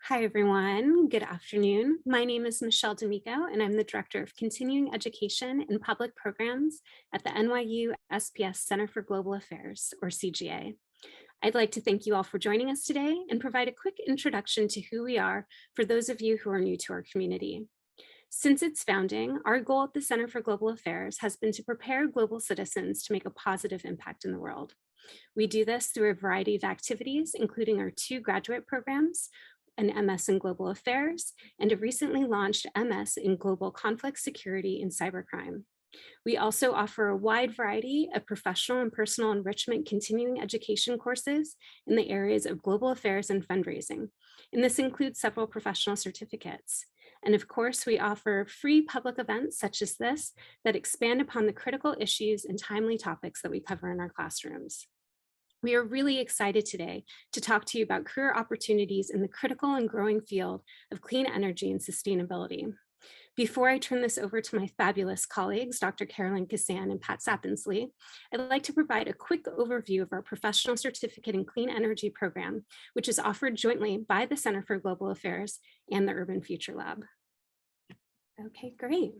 Hi, everyone. Good afternoon. My name is Michelle D'Amico, and I'm the Director of Continuing Education and Public Programs at the NYU SPS Center for Global Affairs, or CGA. I'd like to thank you all for joining us today and provide a quick introduction to who we are for those of you who are new to our community. Since its founding, our goal at the Center for Global Affairs has been to prepare global citizens to make a positive impact in the world. We do this through a variety of activities, including our 2 graduate programs, an MS in Global Affairs, and a recently launched MS in Global Conflict Security and Cybercrime. We also offer a wide variety of professional and personal enrichment continuing education courses in the areas of global affairs and fundraising, and this includes several professional certificates. And of course, we offer free public events such as this that expand upon the critical issues and timely topics that we cover in our classrooms. We are really excited today to talk to you about career opportunities in the critical and growing field of clean energy and sustainability. Before I turn this over to my fabulous colleagues, Dr. Carolyn Kissane and Pat Sapinsley, I'd like to provide a quick overview of our Professional Certificate in Clean Energy program, which is offered jointly by the Center for Global Affairs and the Urban Future Lab. Okay, great.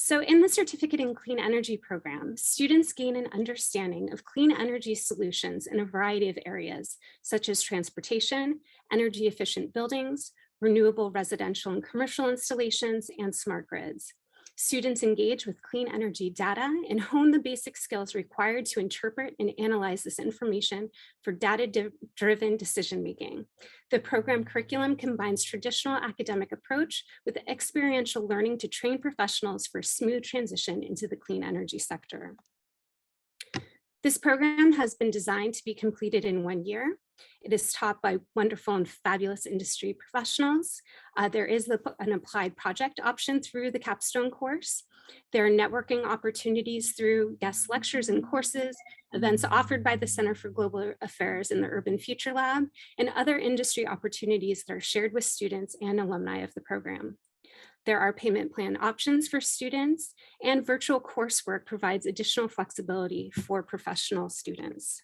So in the Certificate in Clean Energy program, students gain an understanding of clean energy solutions in a variety of areas, such as transportation, energy efficient buildings, renewable residential and commercial installations, and smart grids. Students engage with clean energy data and hone the basic skills required to interpret and analyze this information for data-driven decision-making. The program curriculum combines traditional academic approach with experiential learning to train professionals for a smooth transition into the clean energy sector. This program has been designed to be completed in 1 year. It is taught by wonderful and fabulous industry professionals. There is an applied project option through the capstone course. There are networking opportunities through guest lectures and courses, events offered by the Center for Global Affairs in the Urban Future Lab, and other industry opportunities that are shared with students and alumni of the program. There are payment plan options for students, and virtual coursework provides additional flexibility for professional students.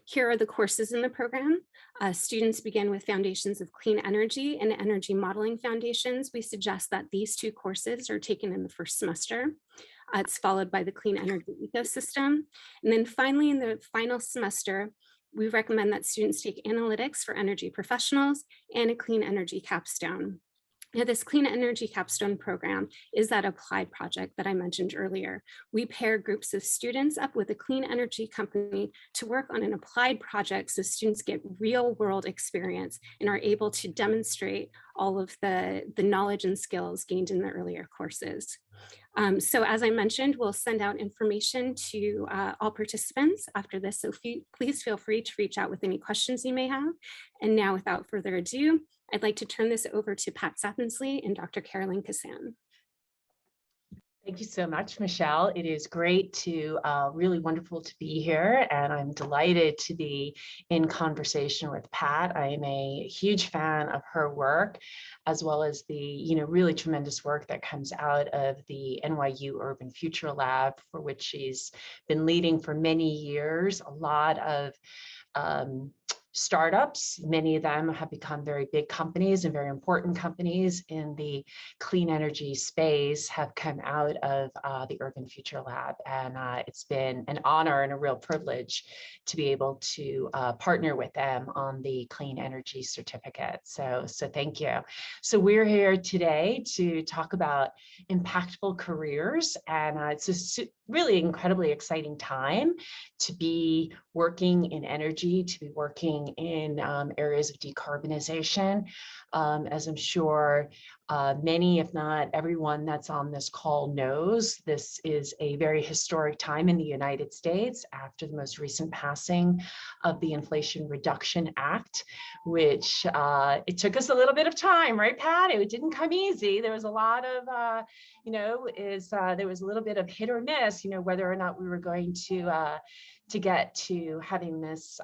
Here are the courses in the program. Students begin with Foundations of Clean Energy and Energy Modeling Foundations. We suggest that these 2 courses are taken in the first semester. It's followed by the Clean Energy Ecosystem. And then finally, in the final semester, we recommend that students take Analytics for Energy Professionals and a Clean Energy Capstone. Now, this Clean Energy Capstone program is that applied project that I mentioned earlier. We pair groups of students up with a clean energy company to work on an applied project so students get real world experience and are able to demonstrate all of the knowledge and skills gained in the earlier courses. So as I mentioned, we'll send out information to all participants after this, so please feel free to reach out with any questions you may have. And now, without further ado, I'd like to turn this over to Pat Sapinsley and Dr. Carolyn Kissane. Thank you so much, Michelle. It is great to, really wonderful to be here, and I'm delighted to be in conversation with Pat. I am a huge fan of her work, as well as the, really tremendous work that comes out of the NYU Urban Future Lab, for which she's been leading for many years. A lot of startups, many of them have become very big companies and very important companies in the clean energy space, have come out of the Urban Future Lab. And it's been an honor and a real privilege to be able to partner with them on the Clean Energy Certificate. So thank you. So we're here today to talk about impactful careers. And it's a really incredibly exciting time to be working in energy, to be working in areas of decarbonization. As I'm sure many, if not everyone that's on this call knows, this is a very historic time in the United States after the most recent passing of the Inflation Reduction Act, which it took us a little bit of time, right, Pat? It didn't come easy. There was a lot of, there was a little bit of hit or miss, whether or not we were going to get to having this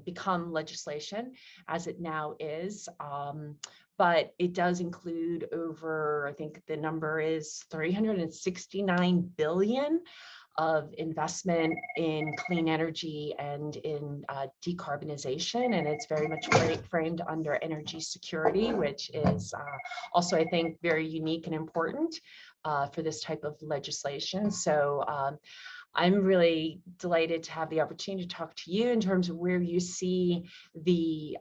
become legislation as it now is. But it does include over, I think the number is 369 billion of investment in clean energy and in decarbonization, and it's very much framed under energy security, which is also, I think, very unique and important for this type of legislation. So I'm really delighted to have the opportunity to talk to you in terms of where you see the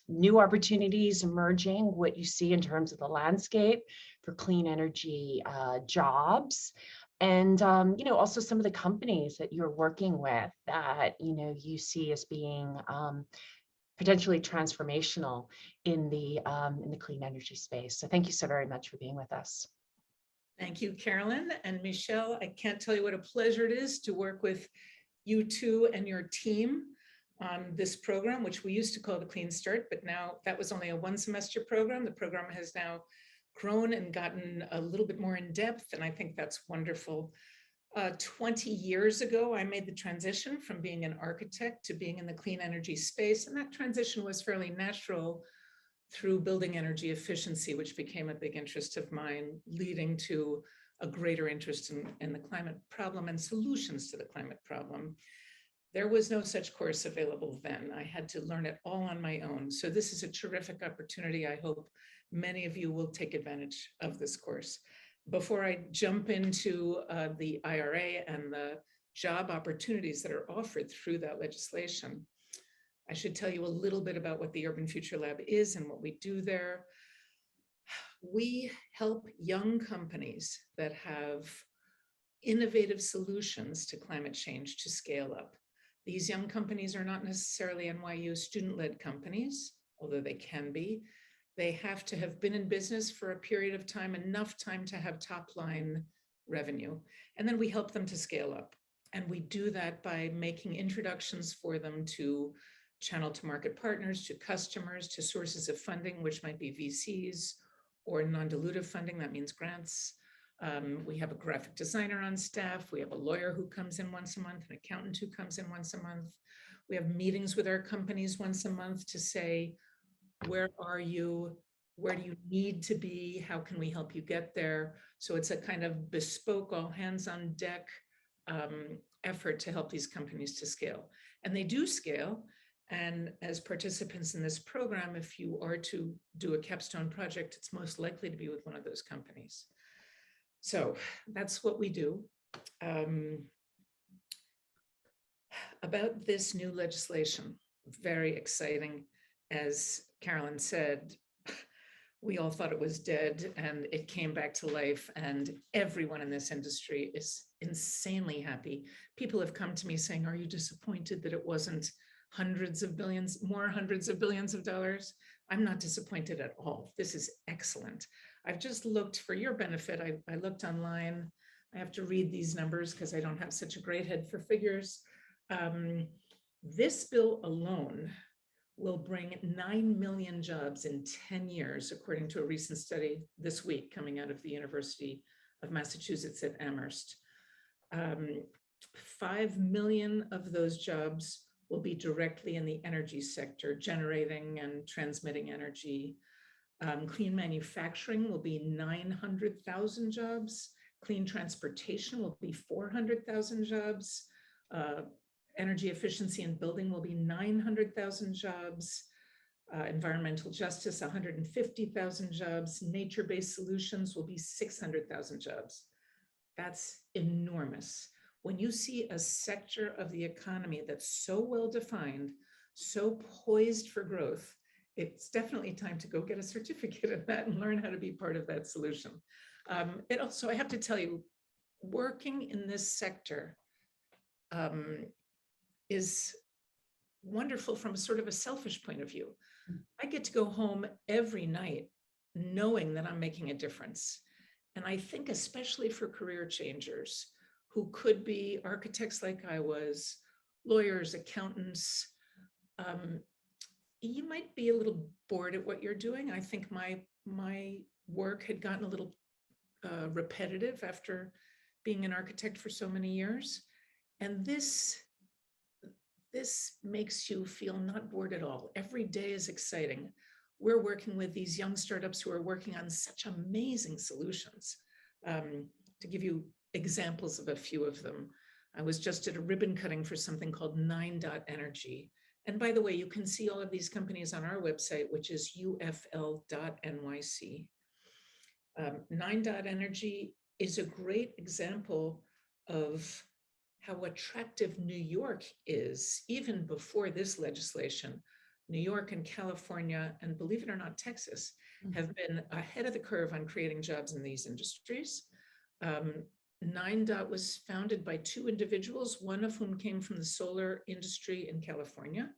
new opportunities emerging, what you see in terms of the landscape for clean energy jobs, and also some of the companies that you're working with that you see as being potentially transformational in the clean energy space. So thank you so very much for being with us. Thank you, Carolyn and Michelle. I can't tell you what a pleasure it is to work with you two and your team on this program, which we used to call the Clean Start, but now that was only a one-semester program. The program has now grown and gotten a little bit more in depth, and I think that's wonderful. 20 years ago, I made the transition from being an architect to being in the clean energy space, and that transition was fairly natural through building energy efficiency, which became a big interest of mine, leading to a greater interest in the climate problem and solutions to the climate problem. There was no such course available then. I had to learn it all on my own. So this is a terrific opportunity. I hope many of you will take advantage of this course. Before I jump into the IRA and the job opportunities that are offered through that legislation, I should tell you a little bit about what the Urban Future Lab is and what we do there. We help young companies that have innovative solutions to climate change to scale up. These young companies are not necessarily NYU student-led companies, although they can be. They have to have been in business for a period of time, enough time to have top-line revenue. And then we help them to scale up. And we do that by making introductions for them to channel to market partners, to customers, to sources of funding, which might be VCs or non-dilutive funding. That means grants. We have a graphic designer on staff. We have a lawyer who comes in once a month, an accountant who comes in once a month. We have meetings with our companies once a month to say, where are you? Where do you need to be? How can we help you get there? So it's a kind of bespoke, all hands on deck effort to help these companies to scale. And they do scale. And as participants in this program, if you are to do a capstone project, it's most likely to be with one of those companies. So that's what we do. About this new legislation, very exciting. As Carolyn said, we all thought it was dead and it came back to life, and everyone in this industry is insanely happy. People have come to me saying, are you disappointed that it wasn't hundreds of billions of dollars? I'm not disappointed at all. This is excellent. I've just looked for your benefit. I looked online. I have to read these numbers because I don't have such a great head for figures. This bill alone will bring 9 million jobs in 10 years, according to a recent study this week coming out of the University of Massachusetts at Amherst. 5 million of those jobs will be directly in the energy sector, generating and transmitting energy. Clean manufacturing will be 900,000 jobs. Clean transportation will be 400,000 jobs. Energy efficiency in building will be 900,000 jobs. Environmental justice, 150,000 jobs. Nature-based solutions will be 600,000 jobs. That's enormous. When you see a sector of the economy that's so well defined, so poised for growth, it's definitely time to go get a certificate of that and learn how to be part of that solution. It also, I have to tell you, working in this sector is wonderful from a sort of a selfish point of view. I get to go home every night knowing that I'm making a difference. And I think especially for career changers who could be architects like I was, lawyers, accountants, you might be a little bored at what you're doing. I think my work had gotten a little repetitive after being an architect for so many years. And this makes you feel not bored at all. Every day is exciting. We're working with these young startups who are working on such amazing solutions. To give you examples of a few of them. I was just at a ribbon cutting for something called 9.Energy. And by the way, you can see all of these companies on our website, which is ufl.nyc. 9.Energy is a great example of how attractive New York is, even before this legislation. New York and California, and believe it or not, Texas, have been ahead of the curve on creating jobs in these industries. 9. Was founded by 2 individuals, one of whom came from the solar industry in California,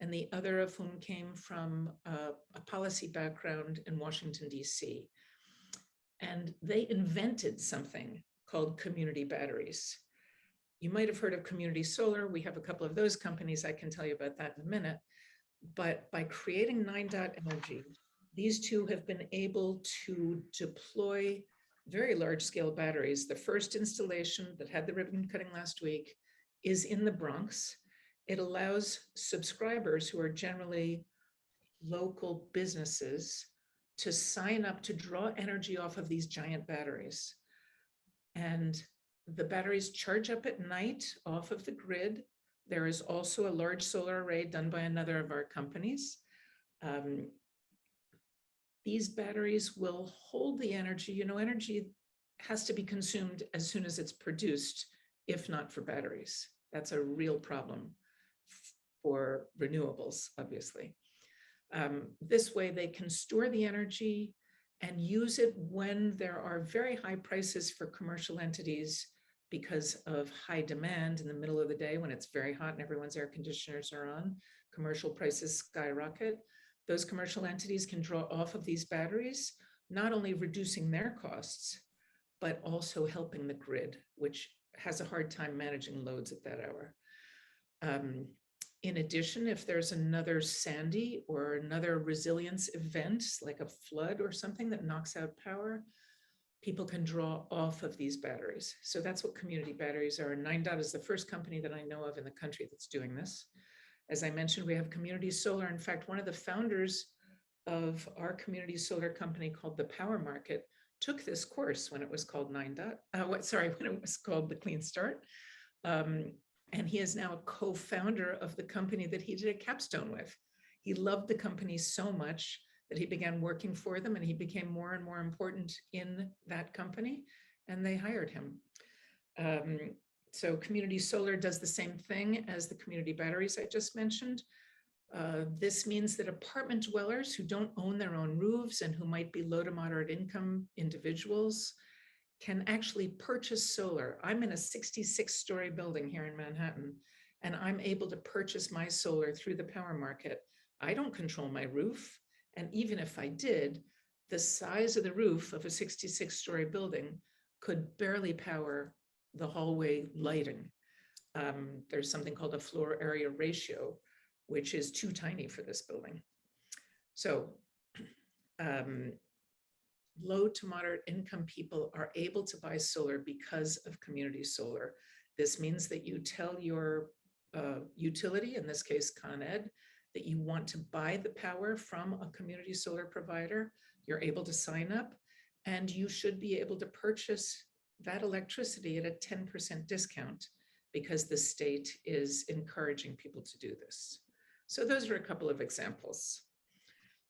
and the other of whom came from a policy background in Washington, DC. And they invented something called community batteries. You might have heard of community solar. We have a couple of those companies. I can tell you about that in a minute. But by creating 9.Energy, these 2 have been able to deploy very large scale batteries. The first installation that had the ribbon cutting last week is in the Bronx. It allows subscribers, who are generally local businesses, to sign up to draw energy off of these giant batteries. And the batteries charge up at night off of the grid. There is also a large solar array done by another of our companies. These batteries will hold the energy. You know, energy has to be consumed as soon as it's produced, if not for batteries. That's a real problem for renewables, obviously. This way they can store the energy and use it when there are very high prices for commercial entities because of high demand in the middle of the day when it's very hot and everyone's air conditioners are on. Commercial prices skyrocket. Those commercial entities can draw off of these batteries, not only reducing their costs, but also helping the grid, which has a hard time managing loads at that hour. In addition, if there's another Sandy or another resilience event, like a flood or something that knocks out power, people can draw off of these batteries. So that's what community batteries are. 9. Is the first company that I know of in the country that's doing this. As I mentioned, we have community solar. In fact, one of the founders of our community solar company called the Power Market took this course when it was called when it was called the Clean Start. And he is now a co-founder of the company that he did a capstone with. He loved the company so much that he began working for them, and he became more and more important in that company, and they hired him. So community solar does the same thing as the community batteries I just mentioned. This means that apartment dwellers who don't own their own roofs and who might be low to moderate income individuals can actually purchase solar. I'm in a 66-story building here in Manhattan, and I'm able to purchase my solar through the Power Market. I don't control my roof, and even if I did, the size of the roof of a 66-story building could barely power the hallway lighting. There's something called a floor area ratio, which is too tiny for this building. So, low to moderate income people are able to buy solar because of community solar. This means that you tell your utility, in this case Con Ed, that you want to buy the power from a community solar provider. You're able to sign up, and you should be able to purchase that electricity at a 10% discount because the state is encouraging people to do this. So those are a couple of examples.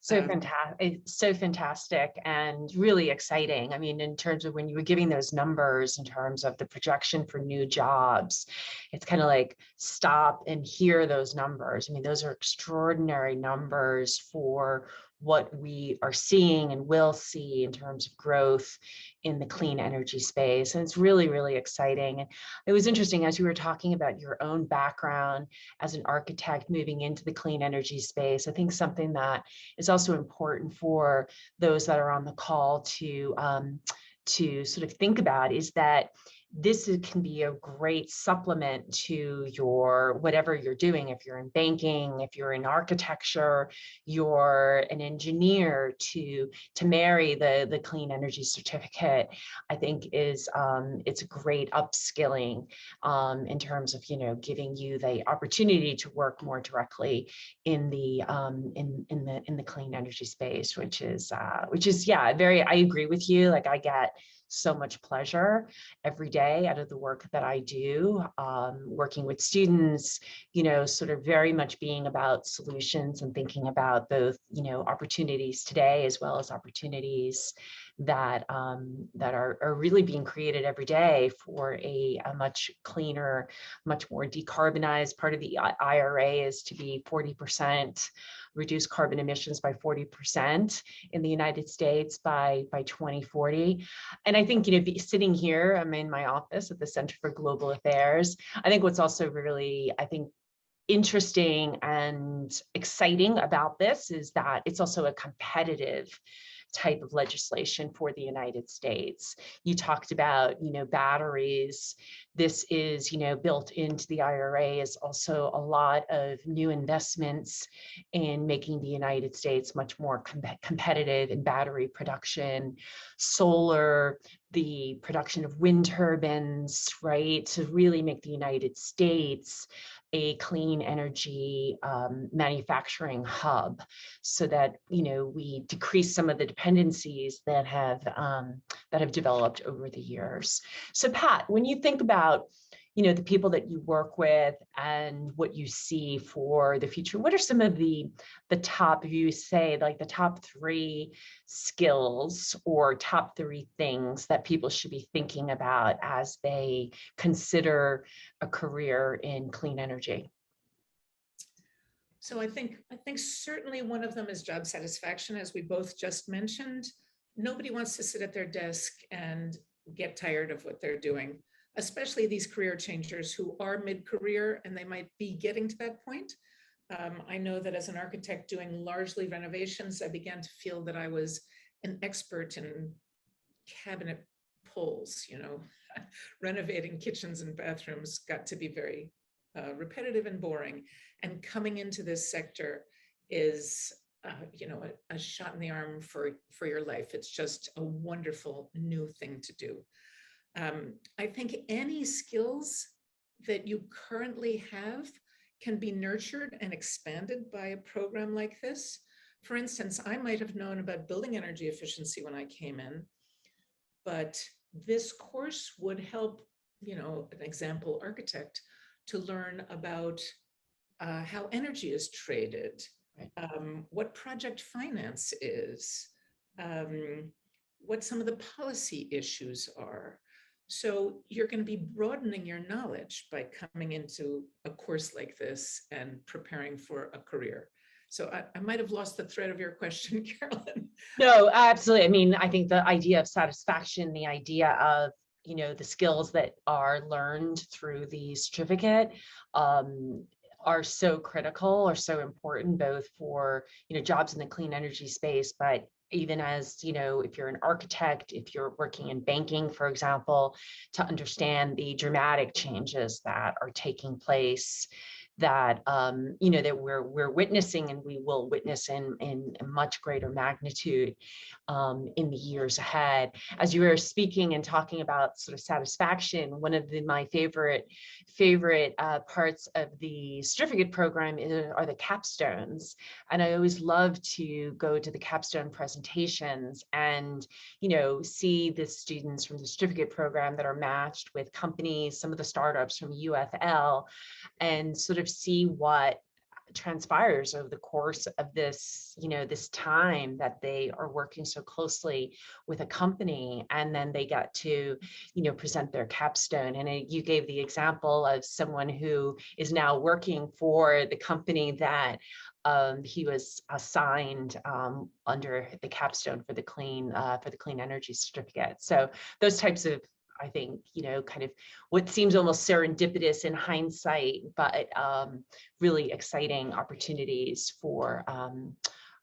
So fantastic. It's so fantastic and really exciting. I mean, in terms of when you were giving those numbers, in terms of the projection for new jobs, it's kind of like stop and hear those numbers. I mean, those are extraordinary numbers for what we are seeing and will see in terms of growth in the clean energy space. And it's really, really exciting. And it was interesting as you were talking about your own background as an architect moving into the clean energy space. I think something that is also important for those that are on the call to sort of think about is that can be a great supplement to your whatever you're doing. If you're in banking, if you're in architecture, you're an engineer, to marry the clean energy certificate, I think is it's a great upskilling in terms of giving you the opportunity to work more directly in the clean energy space, which is yeah, I agree with you. Like, I get so much pleasure every day out of the work that I do, working with students, sort of very much being about solutions and thinking about both, opportunities today as well as opportunities that are really being created every day for a much cleaner, much more decarbonized. Part of the IRA is to be 40%, reduce carbon emissions by 40% in the United States by 2040. And I think, sitting here, I'm in my office at the Center for Global Affairs. I think what's also really, interesting and exciting about this is that it's also a competitive type of legislation for the United States. You talked about, batteries. This is, built into the IRA is also a lot of new investments in making the United States much more competitive in battery production, solar, the production of wind turbines, right? To really make the United States a clean energy manufacturing hub, so that we decrease some of the dependencies that have developed over the years. So Pat, when you think about the people that you work with and what you see for the future, what are some of the top, if you say like the top 3 skills or top 3 things that people should be thinking about as they consider a career in clean energy? So I think certainly one of them is job satisfaction, as we both just mentioned. Nobody wants to sit at their desk and get tired of what they're doing, especially these career changers who are mid-career and they might be getting to that point. I know that as an architect doing largely renovations, I began to feel that I was an expert in cabinet pulls, renovating kitchens and bathrooms got to be very repetitive and boring. And coming into this sector is, a shot in the arm for your life. It's just a wonderful new thing to do. I think any skills that you currently have can be nurtured and expanded by a program like this. For instance, I might have known about building energy efficiency when I came in, but this course would help, an example architect to learn about how energy is traded, what project finance is, what some of the policy issues are. So you're going to be broadening your knowledge by coming into a course like this and preparing for a career. So I might have lost the thread of your question, Carolyn. No, absolutely. I mean, I think the idea of satisfaction, the idea of, the skills that are learned through the certificate are so critical, or so important, both for, jobs in the clean energy space, but even as, if you're an architect, if you're working in banking, for example, to understand the dramatic changes that are taking place, that that we're witnessing, and we will witness in a much greater magnitude in the years ahead. As you were speaking and talking about sort of satisfaction, one of my favorite parts of the certificate program are the capstones, and I always love to go to the capstone presentations and see the students from the certificate program that are matched with companies, some of the startups from UFL, and sort of see what transpires over the course of this, this time that they are working so closely with a company, and then they get to, present their capstone. And you gave the example of someone who is now working for the company that he was assigned under the capstone for the clean energy certificate. So those types of, I think, kind of what seems almost serendipitous in hindsight, but really exciting opportunities for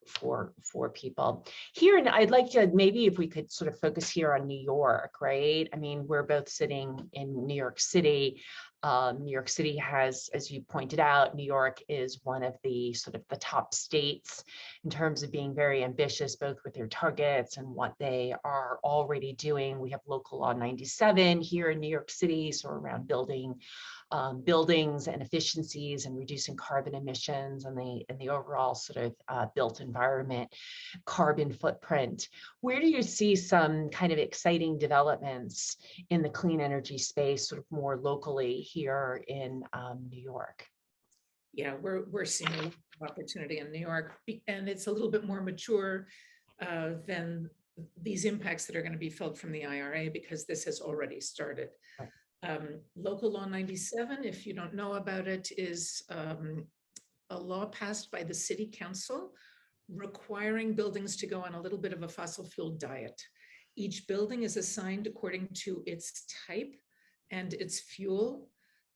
for people here. And I'd like to, maybe if we could sort of focus here on New York, right? I mean, we're both sitting in New York City. New York City has, as you pointed out, New York is one of the sort of the top states in terms of being very ambitious, both with their targets and what they are already doing. We have Local Law 97 here in New York City, so around buildings and efficiencies and reducing carbon emissions and the overall sort of built environment carbon footprint. Where do you see some kind of exciting developments in the clean energy space, sort of more locally here in New York? Yeah, we're seeing a lot of opportunity in New York, and it's a little bit more mature than these impacts that are going to be felt from the IRA, because this has already started. Right. Local Law 97, if you don't know about it, is a law passed by the City Council requiring buildings to go on a little bit of a fossil fuel diet. Each building is assigned according to its type and its fuel,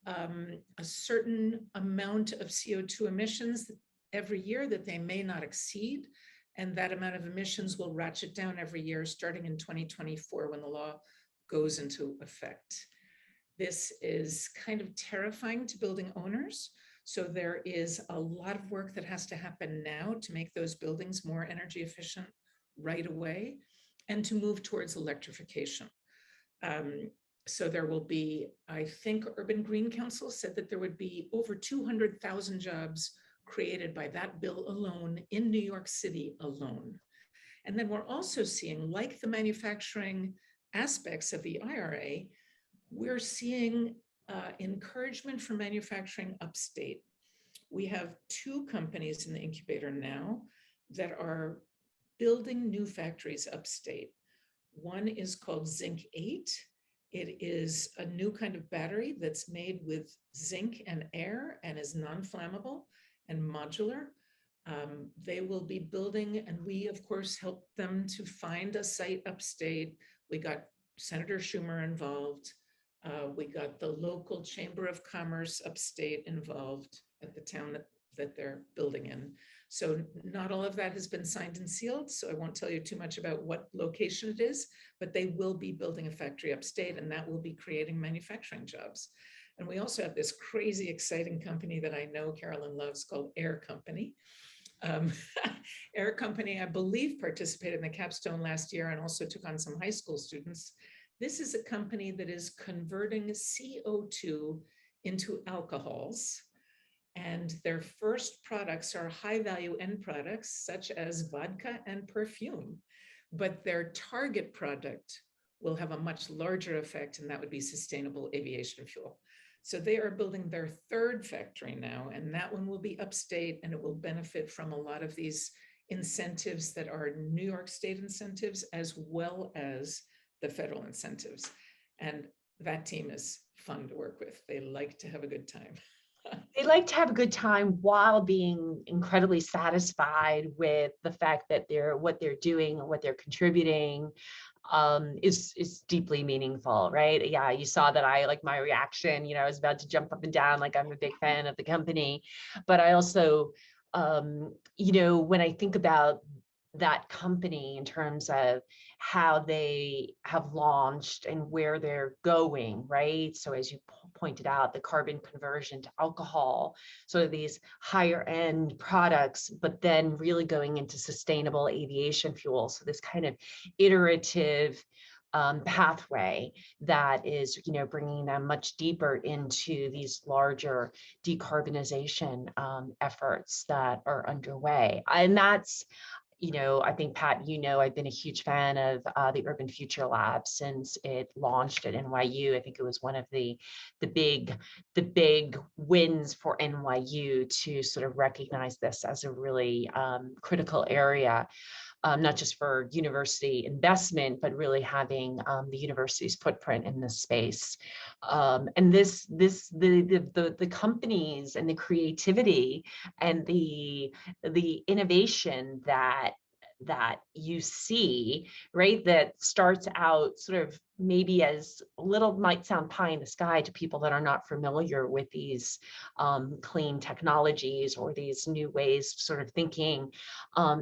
a certain amount of CO2 emissions every year that they may not exceed. And that amount of emissions will ratchet down every year, starting in 2024 when the law goes into effect. This is kind of terrifying to building owners. So there is a lot of work that has to happen now to make those buildings more energy efficient right away and to move towards electrification. So there will be, I think Urban Green Council said that there would be over 200,000 jobs created by that bill alone in New York City alone. And then we're also seeing, like the manufacturing aspects of the IRA, we're seeing encouragement for manufacturing upstate. We have 2 companies in the incubator now that are building new factories upstate. One is called Zinc 8. It is a new kind of battery that's made with zinc and air and is non-flammable and modular. They will be building, and we of course helped them to find a site upstate. We got Senator Schumer involved. We got the local Chamber of Commerce upstate involved at the town that they're building in. So not all of that has been signed and sealed, so I won't tell you too much about what location it is, but they will be building a factory upstate, and that will be creating manufacturing jobs. And we also have this crazy exciting company that I know Carolyn loves called Air Company. Air Company, I believe, participated in the capstone last year and also took on some high school students. This is a company that is converting CO2 into alcohols, and their first products are high-value end products such as vodka and perfume, but their target product will have a much larger effect, and that would be sustainable aviation fuel. So they are building their 3rd factory now, and that one will be upstate, and it will benefit from a lot of these incentives that are New York State incentives as well as the federal incentives. And that team is fun to work with. They like to have a good time. They like to have a good time while being incredibly satisfied with the fact that what they're doing and what they're contributing is deeply meaningful, right? Yeah, you saw that my reaction, I was about to jump up and down, like I'm a big fan of the company. But I also, when I think about that company in terms of how they have launched and where they're going, right? So as you pointed out, the carbon conversion to alcohol, so these higher end products, but then really going into sustainable aviation fuel. So this kind of iterative pathway that is, bringing them much deeper into these larger decarbonization efforts that are underway. And that's, I think, Pat, I've been a huge fan of the Urban Future Labs since it launched at NYU. I think it was one of the big wins for NYU to sort of recognize this as a really critical area. Not just for university investment, but really having the university's footprint in this space. And the companies and the creativity and the innovation that that you see, right, that starts out sort of maybe as a little, might sound pie in the sky to people that are not familiar with these clean technologies or these new ways of sort of thinking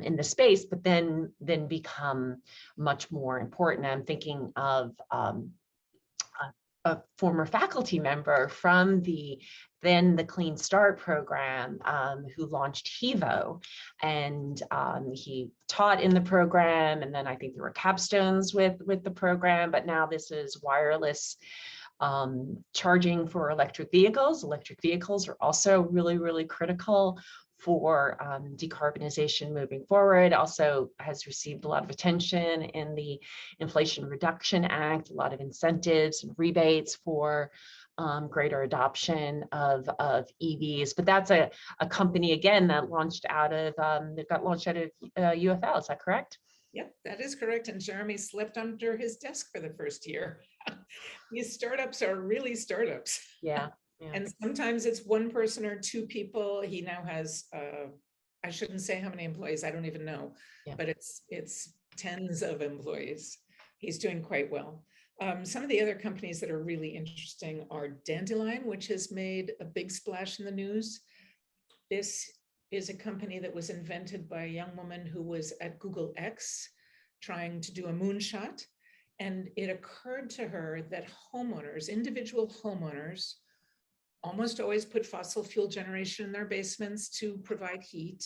in the space, but then become much more important. I'm thinking of a former faculty member from the Clean Start program who launched HEVO, and he taught in the program, and then I think there were capstones with the program, but now this is wireless charging for electric vehicles. Electric vehicles are also really, really critical for decarbonization moving forward. Also has received a lot of attention in the Inflation Reduction Act, a lot of incentives and rebates for greater adoption of EVs. But that's a company, again, that launched out of, that got launched out of UFL, is that correct? Yep, that is correct. And Jeremy slept under his desk for the first year. These startups are really startups. Yeah. Yeah. And sometimes it's one person or two people. He now has, I shouldn't say how many employees, I don't even know, Yeah. but it's tens of employees. He's doing quite well. Some of the other companies that are really interesting are Dandelion, which has made a big splash in the news. This is a company that was invented by a young woman who was at Google X trying to do a moonshot. And it occurred to her that homeowners, individual homeowners, almost always put fossil fuel generation in their basements to provide heat,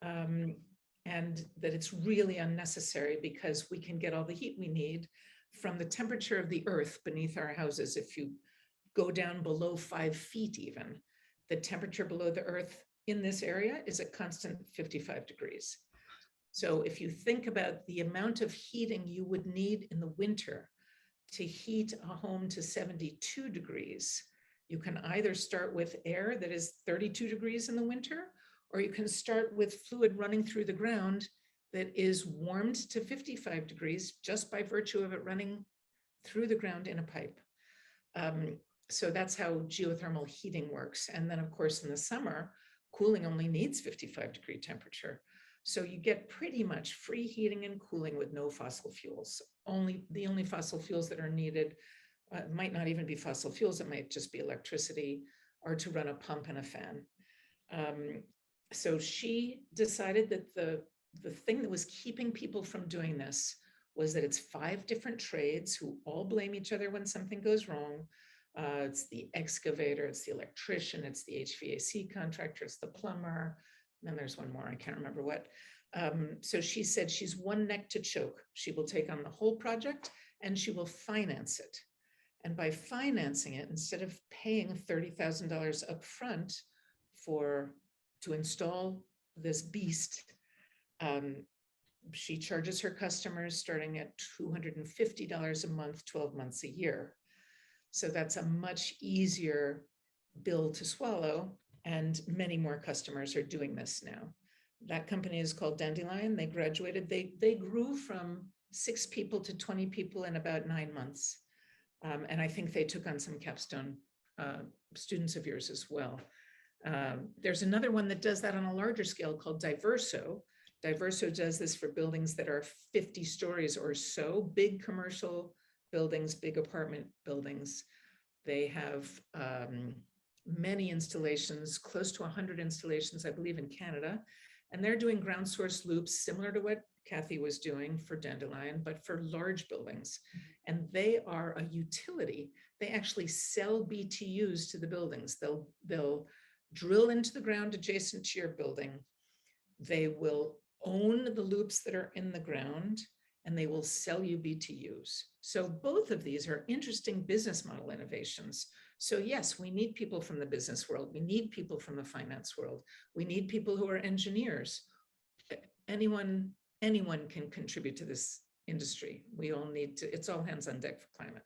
and that it's really unnecessary because we can get all the heat we need from the temperature of the earth beneath our houses. If you go down below 5 feet even, the temperature below the earth in this area is a constant 55 degrees. So if you think about the amount of heating you would need in the winter to heat a home to 72 degrees, you can either start with air that is 32 degrees in the winter, or you can start with fluid running through the ground that is warmed to 55 degrees just by virtue of it running through the ground in a pipe. So that's how geothermal heating works. And then of course in the summer, cooling only needs 55-degree temperature. So you get pretty much free heating and cooling with no fossil fuels. The only fossil fuels that are needed might not even be fossil fuels, it might just be electricity or to run a pump and a fan. So she decided that the thing that was keeping people from doing this was that it's 5 different trades who all blame each other when something goes wrong. It's the excavator, it's the electrician, it's the HVAC contractor, it's the plumber, and then there's one more, I can't remember what. So she said she's one neck to choke. She will take on the whole project and she will finance it. And by financing it, instead of paying $30,000 up front to install this beast, she charges her customers starting at $250 a month, 12 months a year. So that's a much easier bill to swallow, and many more customers are doing this now. That company is called Dandelion. They graduated, they grew from 6 people to 20 people in about 9 months. And I think they took on some capstone students of yours as well. There's another one that does that on a larger scale called Diverso. Diverso does this for buildings that are 50 stories or so, big commercial buildings, big apartment buildings. They have many installations, close to 100 installations, I believe, in Canada. And they're doing ground source loops similar to what Kathy was doing for Dandelion, but for large buildings. And they are a utility. They actually sell BTUs to the buildings. They'll drill into the ground adjacent to your building. They will own the loops that are in the ground, and they will sell you BTUs. So both of these are interesting business model innovations. So yes, we need people from the business world. We need people from the finance world. We need people who are engineers. Anyone can contribute to this industry. We all need to, it's all hands on deck for climate.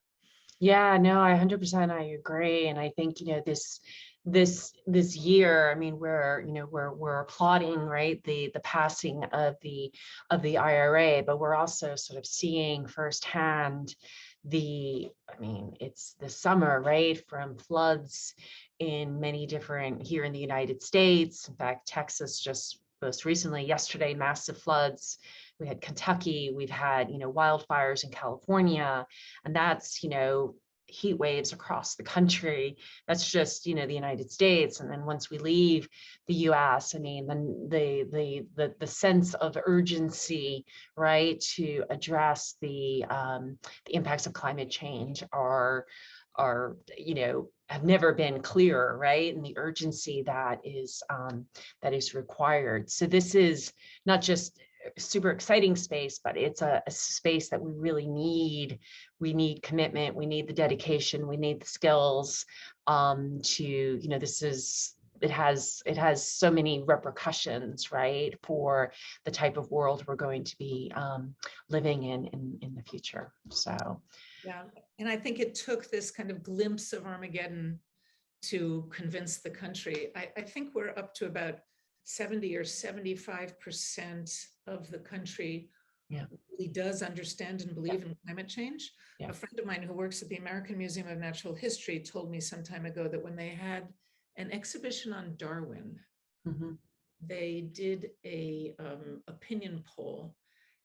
Yeah, no, I 100% I agree. And I think, this year, I mean, we're applauding, right, the passing of the IRA, but we're also sort of seeing firsthand it's the summer, right, from floods in many different, here in the United States. In fact, Texas just most recently, yesterday, massive floods. We had Kentucky, we've had, wildfires in California, and that's, heat waves across the country. That's just, the United States. And then once we leave the US, I mean, then the sense of urgency, right, to address the impacts of climate change are have never been clearer, right? And the urgency that is required. So this is not just a super exciting space, but it's a space that we really need. We need commitment, we need the dedication, we need the skills to, it has so many repercussions, right, for the type of world we're going to be living in the future. So yeah, and I think it took this kind of glimpse of Armageddon to convince the country. I think we're up to about 70 or 75% of the country really does understand and believe in climate change. A friend of mine who works at the American Museum of Natural History told me some time ago that when they had an exhibition on Darwin, they did a opinion poll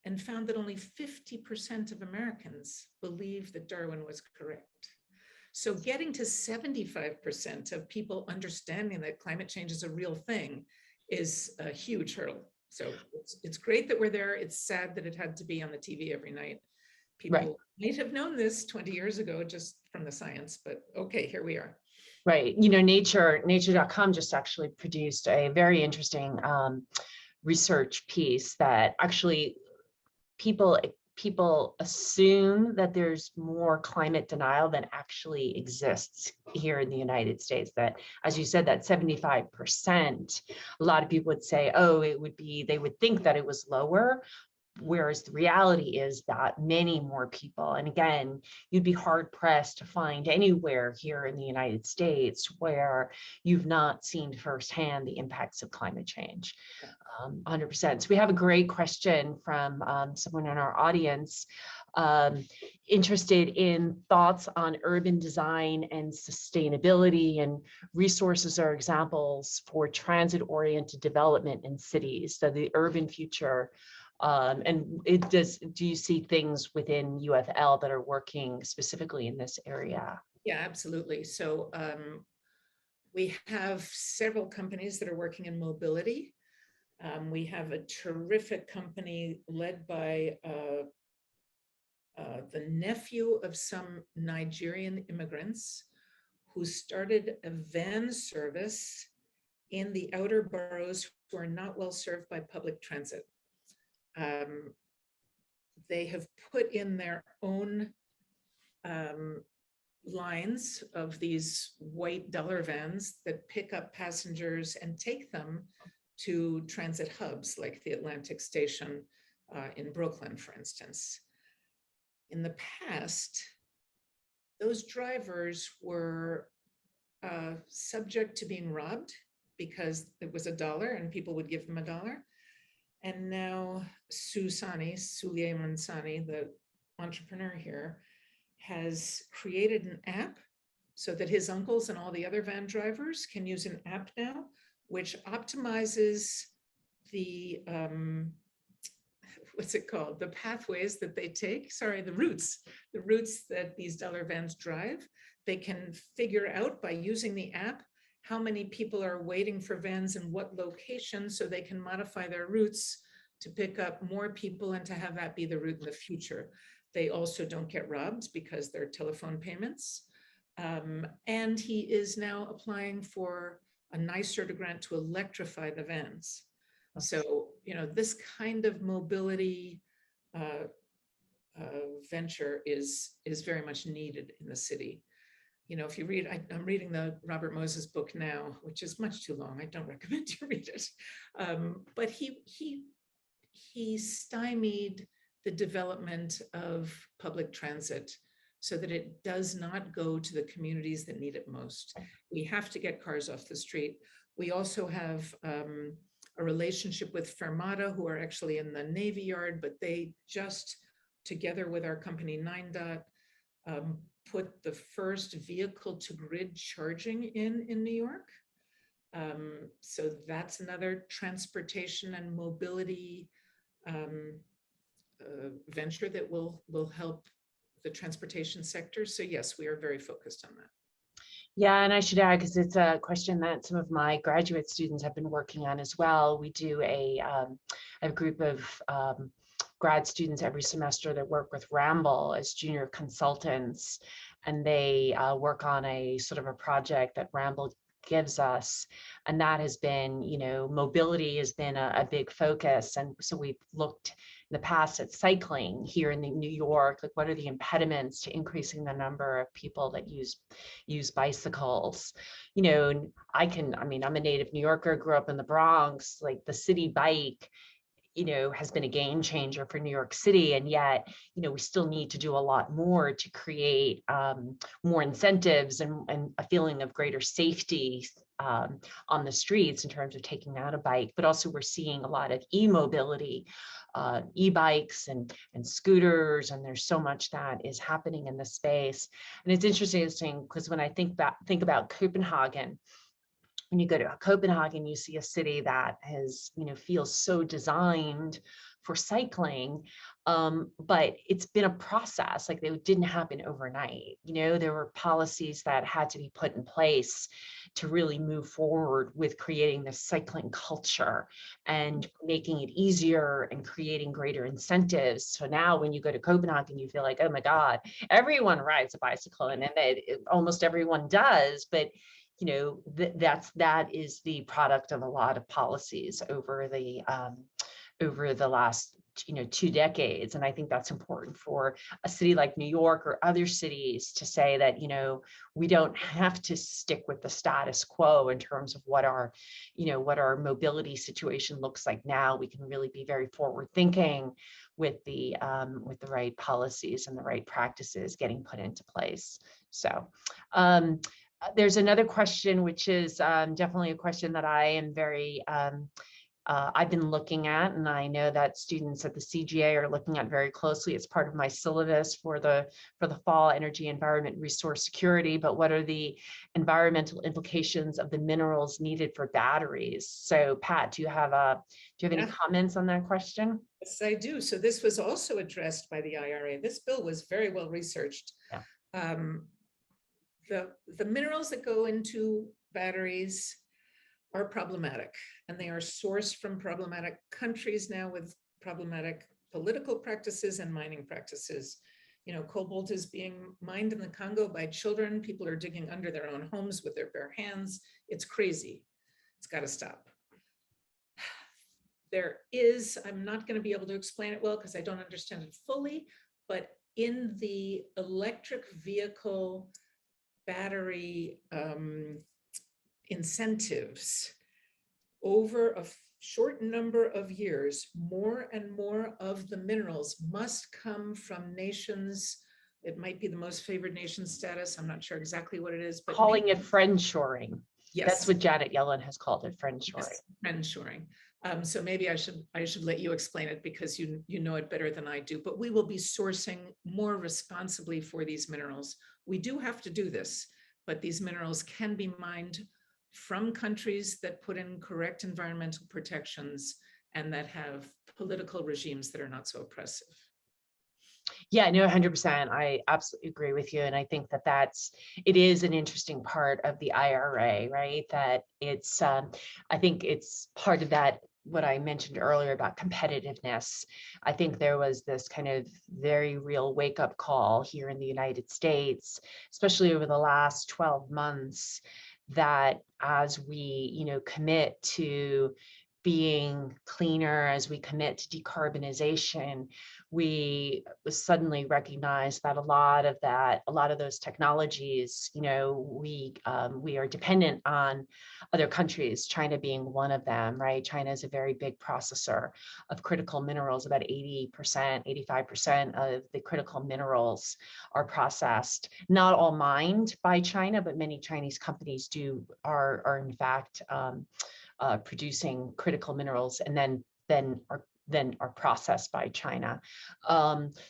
and found that only 50% of Americans believe that Darwin was correct. So getting to 75% of people understanding that climate change is a real thing is a huge hurdle. So it's great that we're there. It's sad that it had to be on the TV every night. People might have known this 20 years ago just from the science, but okay, here we are. Right. Nature.com just actually produced a very interesting research piece that actually people assume that there's more climate denial than actually exists here in the United States. That, as you said, that 75%, a lot of people would say, oh, they would think that it was lower. Whereas the reality is that many more people, and again, you'd be hard pressed to find anywhere here in the United States where you've not seen firsthand the impacts of climate change. 100%. So we have a great question from someone in our audience interested in thoughts on urban design and sustainability and resources or examples for transit-oriented development in cities. So the urban future. And do you see things within UFL that are working specifically in this area? Yeah, absolutely. So we have several companies that are working in mobility. We have a terrific company led by the nephew of some Nigerian immigrants who started a van service in the outer boroughs who are not well served by public transit. They have put in their own lines of these white dollar vans that pick up passengers and take them to transit hubs like the Atlantic Station in Brooklyn, for instance. In the past, those drivers were subject to being robbed because it was $1 and people would give them $1. And now Suleiman Sani, the entrepreneur here, has created an app so that his uncles and all the other van drivers can use an app now, which optimizes the, what's it called? The pathways that they take, the routes that these dollar vans drive. They can figure out by using the app how many people are waiting for vans in what location, so they can modify their routes to pick up more people and to have that be the route in the future. They also don't get robbed because they're telephone payments. And he is now applying for a NYSERDA grant to electrify the vans. So, this kind of mobility venture is very much needed in the city. If you read, I'm reading the Robert Moses book now, which is much too long. I don't recommend you read it. But he stymied the development of public transit so that it does not go to the communities that need it most. We have to get cars off the street. We also have a relationship with Fermata, who are actually in the Navy Yard, but they just, together with our company 9 put the first vehicle to grid charging in New York. So that's another transportation and mobility venture that will help the transportation sector. So yes, we are very focused on that. Yeah, and I should add, because it's a question that some of my graduate students have been working on as well. We do a group of grad students every semester that work with Ramble as junior consultants, and they work on a sort of a project that Ramble gives us, and that has been, mobility has been a big focus. And so we've looked in the past at cycling here in New York, like what are the impediments to increasing the number of people that use bicycles. And I'm a native New Yorker, grew up in the Bronx, like the city bike has been a game changer for New York City. And yet, we still need to do a lot more to create more incentives and a feeling of greater safety on the streets in terms of taking out a bike. But also we're seeing a lot of e-mobility, e-bikes and scooters, and there's so much that is happening in the space. And it's interesting because when I think about Copenhagen, when you go to Copenhagen, you see a city that has, feels so designed for cycling, but it's been a process. Like, they didn't happen overnight. There were policies that had to be put in place to really move forward with creating this cycling culture and making it easier and creating greater incentives. So now when you go to Copenhagen, you feel like, oh my God, everyone rides a bicycle, and almost everyone does, but that is the product of a lot of policies over the last 2 decades. And I think that's important for a city like New York or other cities to say that we don't have to stick with the status quo in terms of what our mobility situation looks like now. We can really be very forward thinking with the right policies and the right practices getting put into place. So there's another question, which is definitely a question that I am I've been looking at, and I know that students at the CGA are looking at very closely. It's part of my syllabus for the fall: energy, environment, resource security. But what are the environmental implications of the minerals needed for batteries? So, Pat, do you have any comments on that question? Yes, I do. So this was also addressed by the IRA. This bill was very well researched. Yeah. The minerals that go into batteries are problematic, and they are sourced from problematic countries now with problematic political practices and mining practices. Cobalt is being mined in the Congo by children. People are digging under their own homes with their bare hands. It's crazy. It's got to stop. I'm not going to be able to explain it well because I don't understand it fully, but in the electric vehicle battery incentives, over a short number of years, more and more of the minerals must come from nations. It might be the most favored nation status. I'm not sure exactly what it is, but calling it friendshoring. Yes, that's what Janet Yellen has called it, friendshoring. Yes, friendshoring. So maybe I should let you explain it because you know it better than I do. But we will be sourcing more responsibly for these minerals. We do have to do this, but these minerals can be mined from countries that put in correct environmental protections and that have political regimes that are not so oppressive. Yeah, no, 100%. I absolutely agree with you. And I think it is an interesting part of the IRA, right? That it's, I think it's part of that, what I mentioned earlier about competitiveness. I think there was this kind of very real wake-up call here in the United States, especially over the last 12 months, that as we, commit to being cleaner, as we commit to decarbonization, we suddenly recognize that a lot of those technologies, we are dependent on other countries, China being one of them, right? China is a very big processor of critical minerals. About 80%, 85% of the critical minerals are processed. Not all mined by China, but many Chinese companies are in fact producing critical minerals and then are than are processed by China.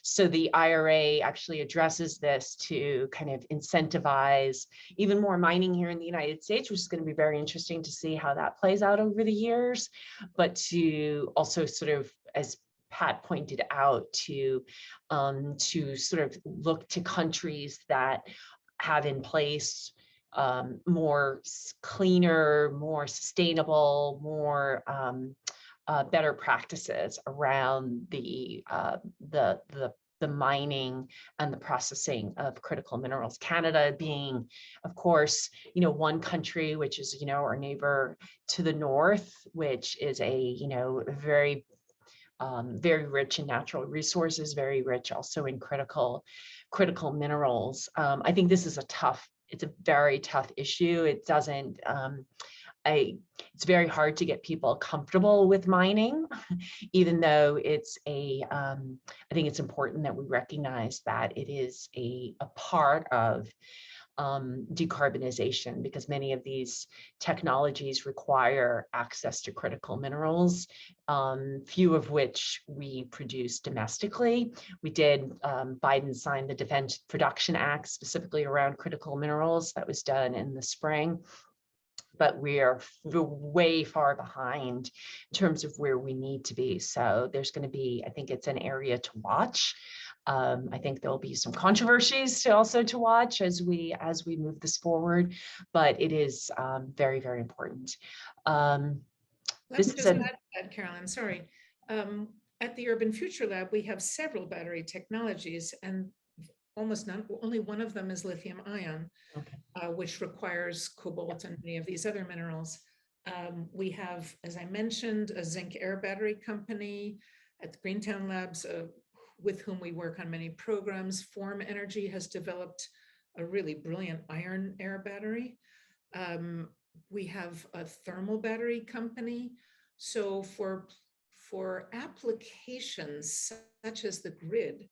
So the IRA actually addresses this to kind of incentivize even more mining here in the United States, which is going to be very interesting to see how that plays out over the years, but to also sort of, as Pat pointed out, to sort of look to countries that have in place more cleaner, more sustainable, more better practices around the mining and the processing of critical minerals. Canada being, of course, one country, which is, our neighbor to the north, which is a, very rich in natural resources, very rich also in critical minerals. I think this is it's a very tough issue. It doesn't, it's very hard to get people comfortable with mining, even though it's I think it's important that we recognize that it is a part of decarbonization, because many of these technologies require access to critical minerals, few of which we produce domestically. We did, Biden signed the Defense Production Act specifically around critical minerals. That was done in the spring. But we are way far behind in terms of where we need to be. So there's going to be, I think it's an area to watch. I think there'll be some controversies to watch as we move this forward, but it is very, very important. Let me just add, Carolyn, sorry. At the Urban Future Lab, we have several battery technologies, and only one of them is lithium ion, okay, which requires cobalt and many of these other minerals. We have, as I mentioned, a zinc air battery company at the Greentown Labs, with whom we work on many programs. Form Energy has developed a really brilliant iron air battery. We have a thermal battery company. So for applications such as the grid,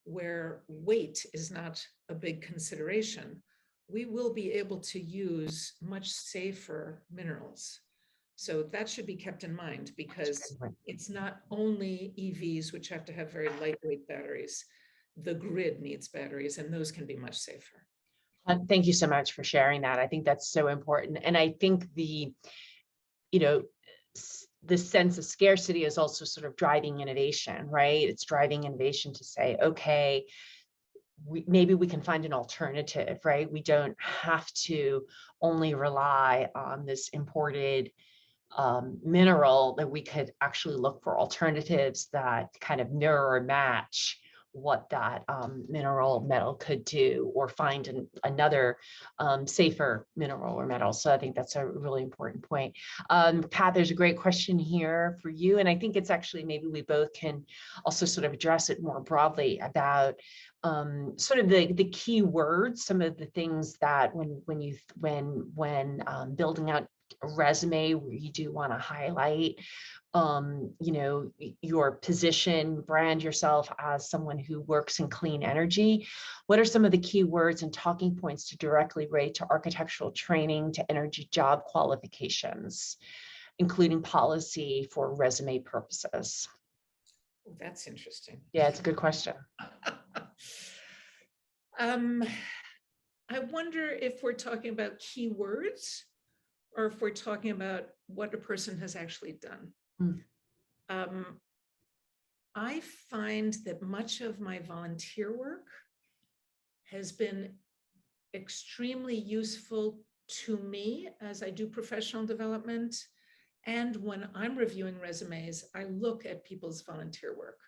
where weight is not a big consideration, we will be able to use much safer minerals. So that should be kept in mind, because it's not only EVs, which have to have very lightweight batteries. The grid needs batteries, and those can be much safer. Thank you so much for sharing that. I think that's so important. And I think the sense of scarcity is also sort of driving innovation, right? It's driving innovation to say, okay, maybe we can find an alternative, right? We don't have to only rely on this imported mineral, that we could actually look for alternatives that kind of mirror or match what that metal could do, or find another safer mineral or metal. So I think that's a really important point. Pat, there's a great question here for you, and I think it's actually, maybe we both can also sort of address it more broadly about sort of the key words, some of the things that when building out a resume, where you do want to highlight your position, brand yourself as someone who works in clean energy. What are some of the key words and talking points to directly relate to architectural training, to energy job qualifications, including policy for resume purposes? Oh, that's interesting. Yeah, it's a good question. I wonder if we're talking about keywords, or if we're talking about what a person has actually done. I find that much of my volunteer work has been extremely useful to me as I do professional development. And when I'm reviewing resumes, I look at people's volunteer work.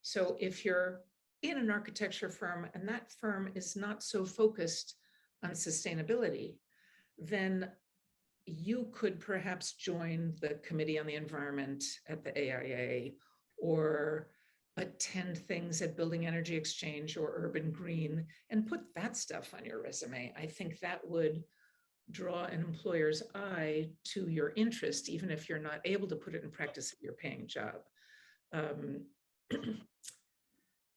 So if you're in an architecture firm and that firm is not so focused on sustainability, then you could perhaps join the Committee on the Environment at the AIA, or attend things at Building Energy Exchange or Urban Green, and put that stuff on your resume. I think that would draw an employer's eye to your interest, even if you're not able to put it in practice at your paying job.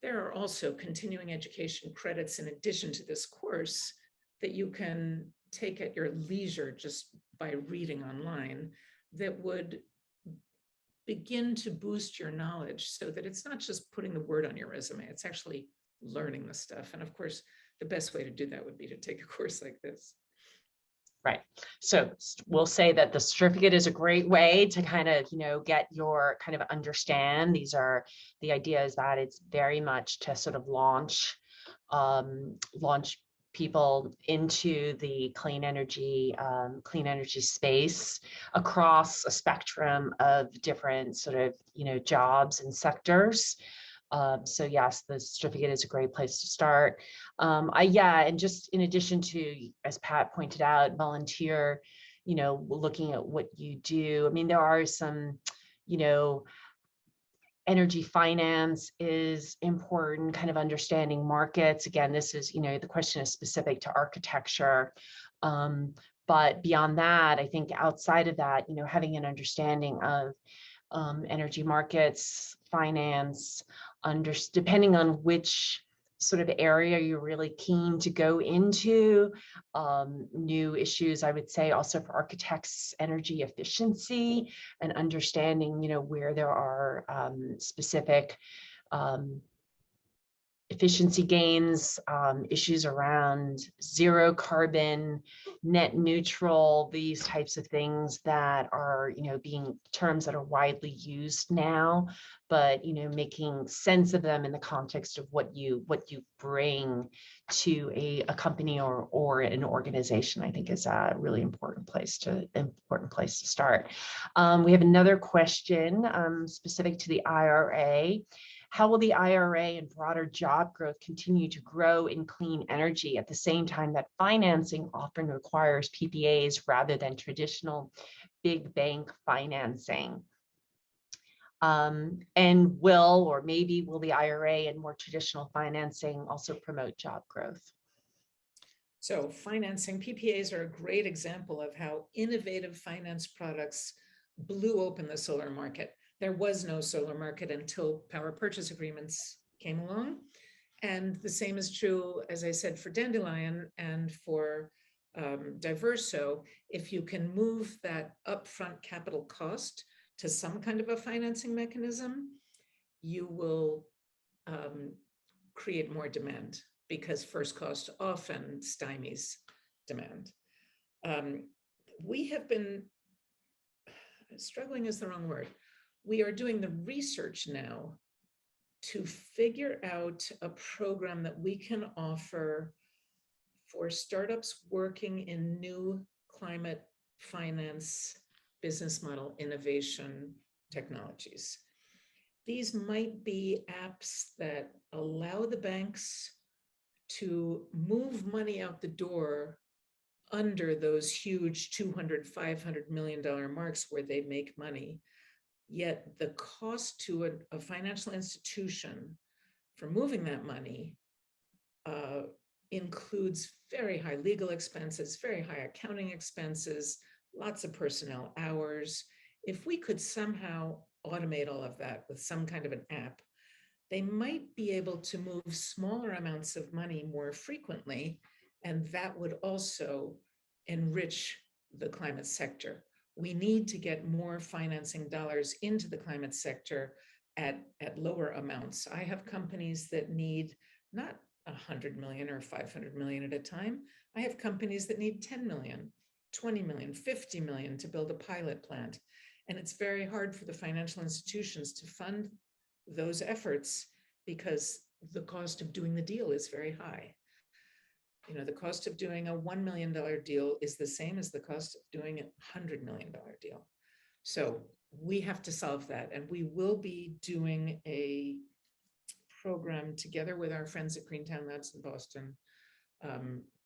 There are also continuing education credits in addition to this course that you can take at your leisure just by reading online, that would begin to boost your knowledge so that it's not just putting the word on your resume, it's actually learning the stuff. And of course, the best way to do that would be to take a course like this. Right. So we'll say that the certificate is a great way to kind of, get your kind of understand. These are the ideas that it's very much to sort of launch people into the clean energy space across a spectrum of different sort of, jobs and sectors. So yes, the certificate is a great place to start. And just in addition to, as Pat pointed out, volunteer, looking at what you do. I mean, there are some, energy finance is important, kind of understanding markets. Again, this is, the question is specific to architecture. But beyond that, I think outside of that, having an understanding of energy markets, finance, depending on which sort of area you're really keen to go into. New issues, I would say, also for architects, energy efficiency and understanding, where there are specific efficiency gains, issues around zero carbon, net neutral, these types of things that are, being terms that are widely used now, but, making sense of them in the context of what you bring to a company or an organization, I think is a really important place to start. We have another question specific to the IRA. How will the IRA and broader job growth continue to grow in clean energy at the same time that financing often requires PPAs rather than traditional big bank financing? And will the IRA and more traditional financing also promote job growth? So financing, PPAs are a great example of how innovative finance products blew open the solar market. There was no solar market until power purchase agreements came along. And the same is true, as I said, for Dandelion and for Diverso. If you can move that upfront capital cost to some kind of a financing mechanism, you will create more demand, because first cost often stymies demand. We have been struggling is the wrong word. We are doing the research now to figure out a program that we can offer for startups working in new climate finance business model innovation technologies. These might be apps that allow the banks to move money out the door under those huge $200, $500 million marks where they make money. Yet the cost to a financial institution for moving that money includes very high legal expenses, very high accounting expenses, lots of personnel hours. If we could somehow automate all of that with some kind of an app, they might be able to move smaller amounts of money more frequently, and that would also enrich the climate sector. We need to get more financing dollars into the climate sector at lower amounts. I have companies that need not 100 million or 500 million at a time. I have companies that need 10 million, 20 million, 50 million to build a pilot plant. And it's very hard for the financial institutions to fund those efforts because the cost of doing the deal is very high. The cost of doing a $1 million deal is the same as the cost of doing a $100 million deal. So we have to solve that. And we will be doing a program together with our friends at Greentown Labs in Boston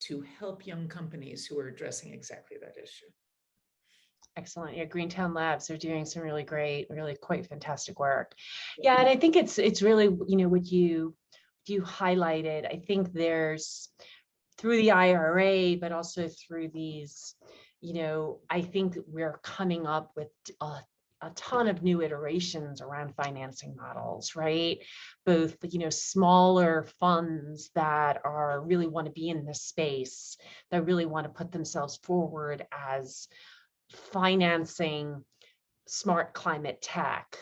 to help young companies who are addressing exactly that issue. Excellent. Yeah, Greentown Labs are doing some really great, really quite fantastic work. Yeah, and I think it's really, what you highlighted. I think there's, through the IRA, but also through these, I think we're coming up with a ton of new iterations around financing models, right? Both, smaller funds that really want to be in this space, that really want to put themselves forward as financing smart climate tech,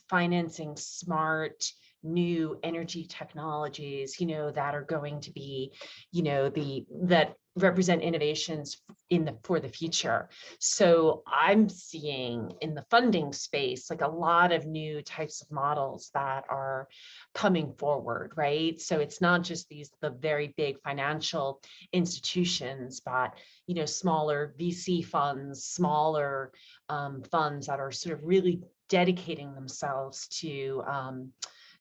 financing smart new energy technologies, that are going to be, that represent innovations for the future. So I'm seeing in the funding space, like a lot of new types of models that are coming forward, right? So it's not just the very big financial institutions, but, smaller VC funds, smaller funds that are sort of really dedicating themselves to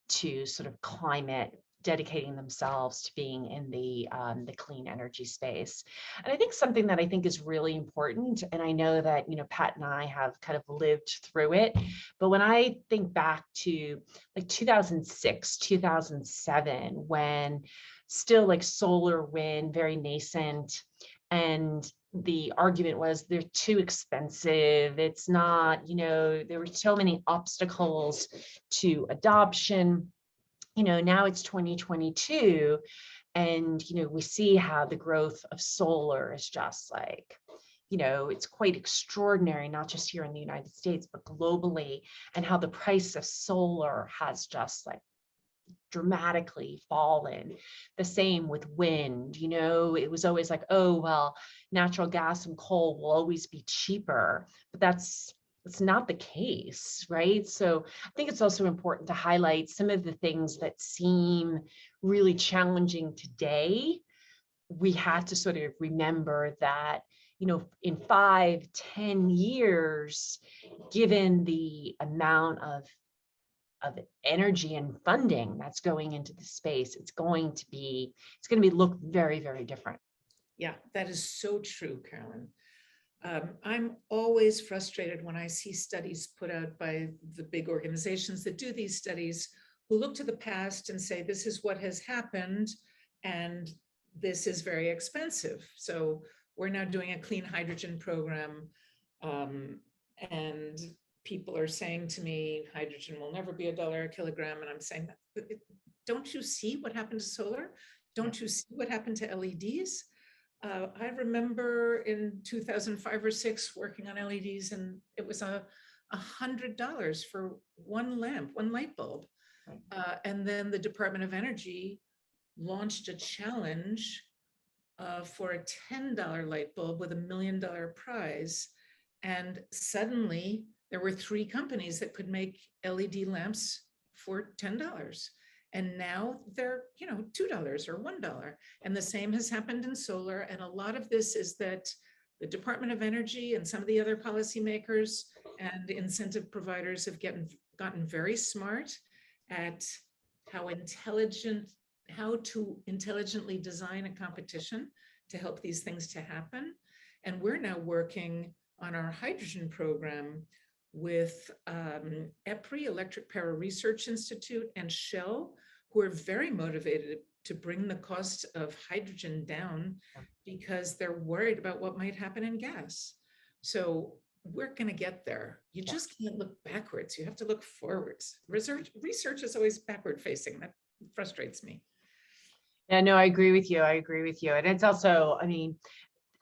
sort of climate, dedicating themselves to being in the clean energy space. And I think something that I think is really important, and I know that, Pat and I have kind of lived through it, but when I think back to like 2006, 2007, when still like solar, wind, very nascent, and the argument was they're too expensive. It's not, there were so many obstacles to adoption. Now it's 2022, and, we see how the growth of solar is just like, it's quite extraordinary, not just here in the United States, but globally, and how the price of solar has just like dramatically fallen. The same with wind. It was always like, oh, well, natural gas and coal will always be cheaper, but that's not the case, right? So I think it's also important to highlight some of the things that seem really challenging today. We have to sort of remember that, in 5-10 years, given the amount of energy and funding that's going into the space, it's going to be look very, very different. Yeah, that is so true, Carolyn. I'm always frustrated when I see studies put out by the big organizations that do these studies, who look to the past and say, this is what has happened, and this is very expensive. So we're now doing a clean hydrogen program, and people are saying to me, hydrogen will never be $1 a kilogram. And I'm saying, don't you see what happened to solar? Don't you see what happened to LEDs? I remember in 2005 or 6 working on LEDs, and it was $100 for one lamp, one light bulb. And then the Department of Energy launched a challenge for a $10 light bulb with $1 million prize. And suddenly there were 3 companies that could make LED lamps for $10. And now they're, $2 or $1. And the same has happened in solar. And a lot of this is that the Department of Energy and some of the other policymakers and incentive providers have gotten very smart at how to intelligently design a competition to help these things to happen. And we're now working on our hydrogen program with EPRI, Electric Power Research Institute, and Shell, who are very motivated to bring the cost of hydrogen down because they're worried about what might happen in gas. So we're going to get there. You just can't look backwards. You have to look forwards. Research is always backward facing. That frustrates me. Yeah, no, I agree with you. And it's also,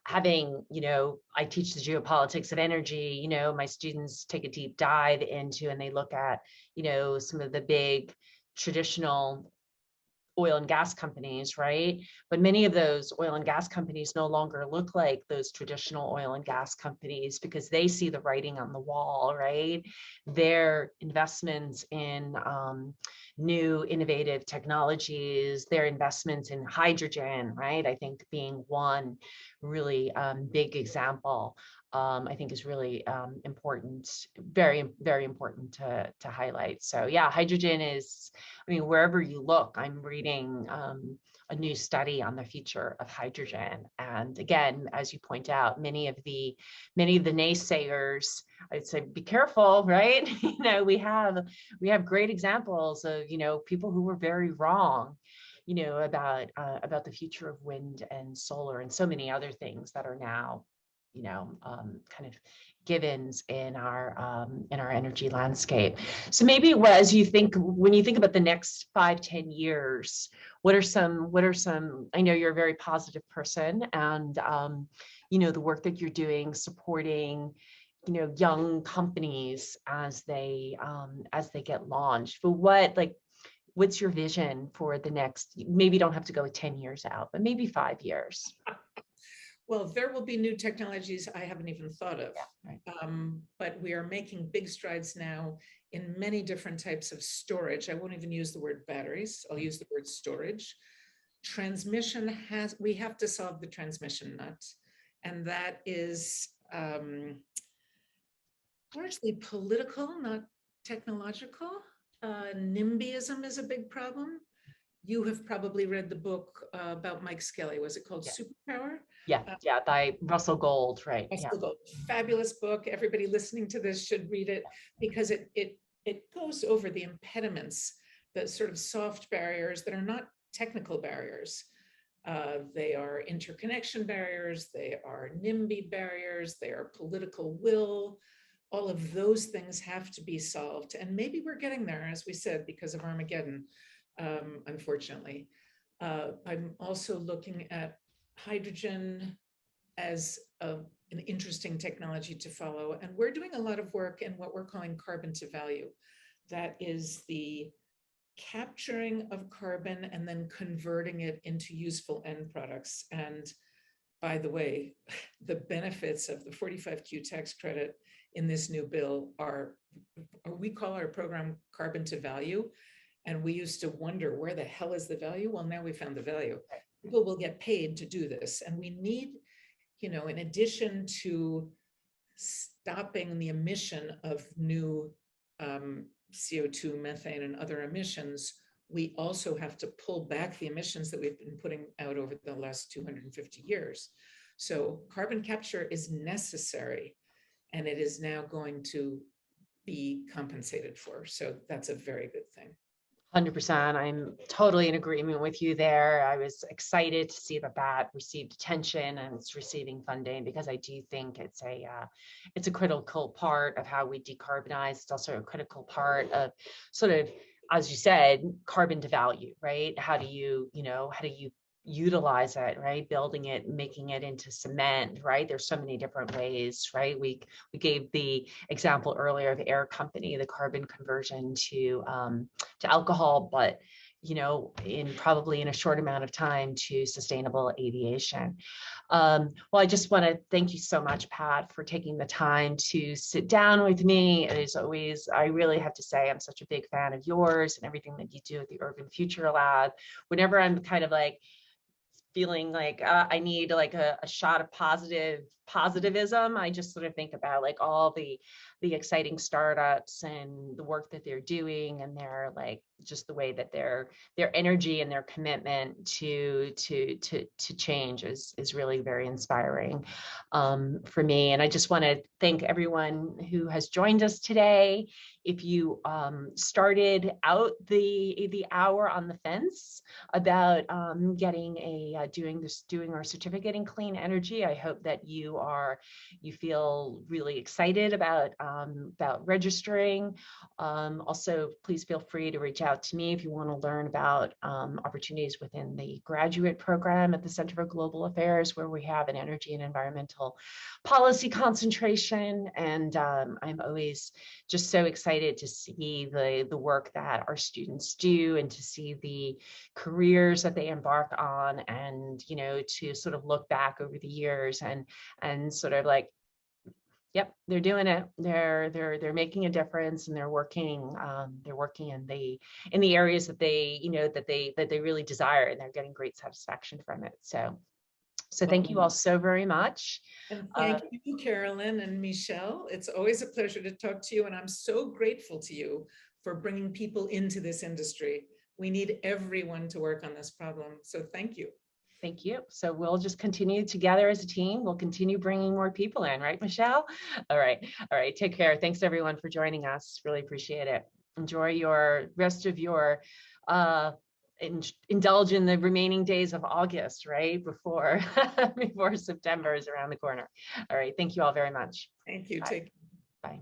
having, I teach the geopolitics of energy, my students take a deep dive into, and they look at, some of the big traditional oil and gas companies, right? But many of those oil and gas companies no longer look like those traditional oil and gas companies because they see the writing on the wall, right? Their investments in new innovative technologies, their investments in hydrogen, right? I think being one really big example, I think is really important, very, very important to highlight. So yeah, hydrogen is, wherever you look, I'm reading a new study on the future of hydrogen. And again, as you point out, many of the naysayers, I'd say, be careful, right? We have great examples of, people who were very wrong, about the future of wind and solar and so many other things that are now, kind of givens in our energy landscape. So maybe when you think about the next 5-10 years, what are some, I know you're a very positive person, and the work that you're doing supporting young companies as they get launched. But what's your vision for the next, maybe you don't have to go 10 years out, but maybe 5 years? Well, there will be new technologies I haven't even thought of. Yeah, right. But we are making big strides now in many different types of storage. I won't even use the word batteries. I'll use the word storage. Transmission we have to solve the transmission nut. And that is largely political, not technological. NIMBYism is a big problem. You have probably read the book about Mike Skelly. Was it called Superpower? Yeah, by Russell Gold, right? Russell Gold. Fabulous book. Everybody listening to this should read it because it goes over the impediments, the sort of soft barriers that are not technical barriers. They are interconnection barriers, they are NIMBY barriers, they are political will. All of those things have to be solved. And maybe we're getting there, as we said, because of Armageddon, unfortunately. I'm also looking at hydrogen as an interesting technology to follow. And we're doing a lot of work in what we're calling carbon to value. That is the capturing of carbon and then converting it into useful end products. And by the way, the benefits of the 45Q tax credit in this new bill are, we call our program carbon to value. And we used to wonder, where the hell is the value? Well, now we found the value. People will get paid to do this. And we need, in addition to stopping the emission of new CO2, methane, and other emissions, we also have to pull back the emissions that we've been putting out over the last 250 years. So carbon capture is necessary, and it is now going to be compensated for. So that's a very good thing. 100%. I'm totally in agreement with you there. I was excited to see that received attention and it's receiving funding, because I do think it's a critical part of how we decarbonize. It's also a critical part of sort of, as you said, carbon to value, right? How do you utilize it, right? Building it, making it into cement, right? There's so many different ways, right? We gave the example earlier of Air Company, the carbon conversion to alcohol, but probably in a short amount of time to sustainable aviation. Well, I just want to thank you so much, Pat, for taking the time to sit down with me. As always, I really have to say I'm such a big fan of yours and everything that you do at the Urban Future Lab. Whenever I'm kind of like feeling like I need like a shot of positivism, I just sort of think about like all the exciting startups and the work that they're doing, and their like just the way that their energy and their commitment to change is really very inspiring for me. And I just want to thank everyone who has joined us today. If you started out the hour on the fence about doing our certificate in clean energy, I hope that you feel really excited about registering. Also, please feel free to reach out to me if you want to learn about opportunities within the graduate program at the Center for Global Affairs, where we have an energy and environmental policy concentration. And I'm always just so excited to see the work that our students do, and to see the careers that they embark on, and to sort of look back over the years and sort of like, yep, they're doing it. They're making a difference, and they're working in the areas that they really desire, and they're getting great satisfaction from it. So thank you all so very much. And thank you, Carolyn and Michelle. It's always a pleasure to talk to you, and I'm so grateful to you for bringing people into this industry. We need everyone to work on this problem. So thank you. Thank you. So we'll just continue together as a team. We'll continue bringing more people in, right, Michelle? All right. Take care. Thanks everyone for joining us. Really appreciate it. Enjoy your rest of your indulge in the remaining days of August, right? Before September is around the corner. All right. Thank you all very much. Thank you. Bye. Take care. Bye.